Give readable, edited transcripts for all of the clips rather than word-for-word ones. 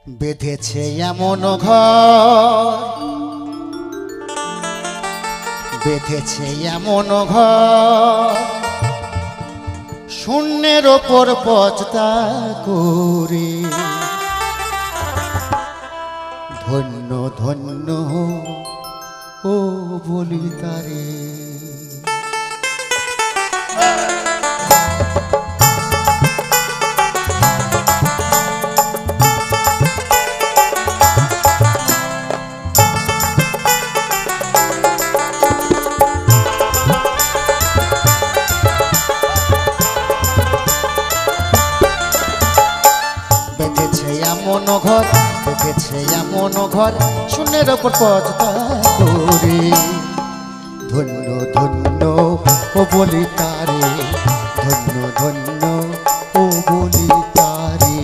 বেঁধেছে এমন ঘর, বেঁধেছে এমন ঘর, শূন্যের ওপর বজদা করে। ধন্য ধন্য ও বলি তারে। এমন ঘর, বেঁধেছে এমন ঘর, শূন্যের ওপর বজদা করে। ধন্য ধন্য ও বলি তারে, ধন্য ধন্য ও বলি তারে।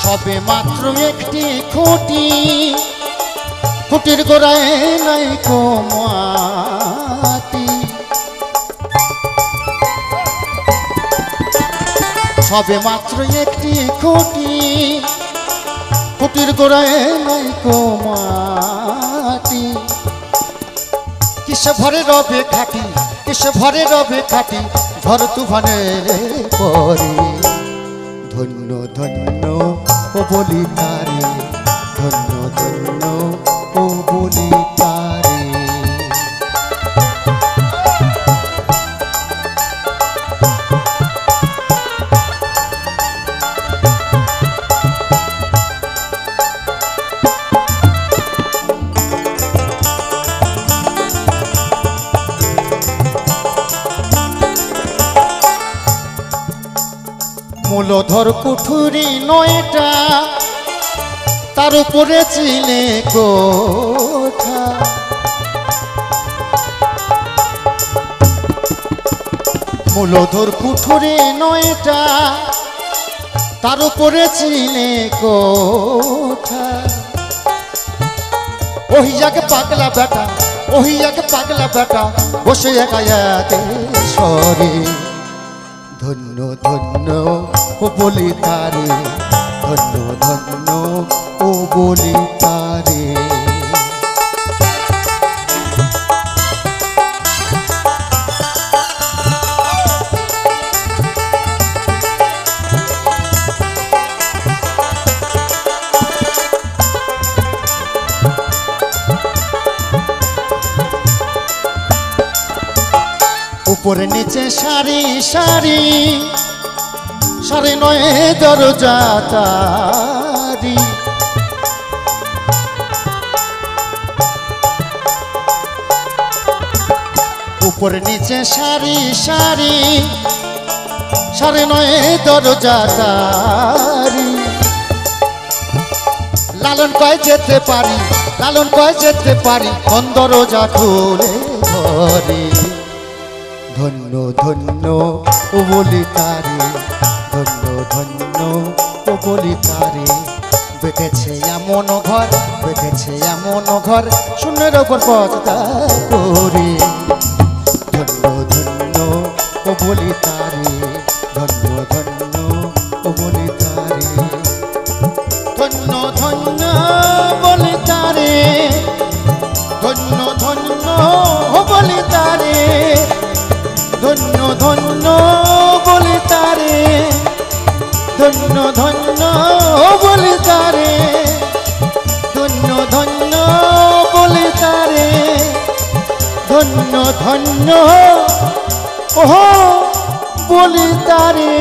সবে মাত্র একটি খুঁটি, খুঁটির গোড়ায় নাই কো মাটি। সবে মাত্র একটি খুঁটি, খুঁটির গোড়ায় নাই কো মাটি। কিসে ভরে রবে খাটি, কিসে ভরে রবে খাটি, ঝড় তুফানের পরে। ধন্য ধন্য ও বলি তারে, ধন্য ধন্য ও বলি তারে। মূলধর কুঠুরি নয়টা, তার উপরে চিলে কোঠা। মূলধর কুঠুরি নয়টা, তার উপরে চিলে কোঠা। ওহি যাকে পাগলা বেটা, ওহি যাকে পাগলা বেটা, বসে একা একে সরে। ধন্য ধন্য ও বলি তারে, ধন্য ধন্য ও বলি তারে। উপরে নিচে সারি সারি, সারি নয় দরজা তারি। উপরে নিচে সারি সারি, সারি নয় দরজা তারি। লালন কয় যেতে পারি, লালন কয় যেতে পারি, কোন দরজা খুলে ধরে। ধন্য ধন্য ও বলি তারে, ধন্য ধন্য ও বলি তারে। বেঁধেছে এমন ঘর, বেঁধেছে এমন ঘর, শূন্যের ওপর বজদা করে। ধন্য ধন্য ও বলি তারে, ধন্য ধন্য ও বলি তারে। ধন্য ধন্য বলি তারে, ধন্য ধন্য ও বলি তারে। ধন্য ধন্য বলি তারে, ধন্য ধন্য বলি তারে। ধন্য ধন্য বলি তারে, ধন্য ধন্য ও বলি তারে।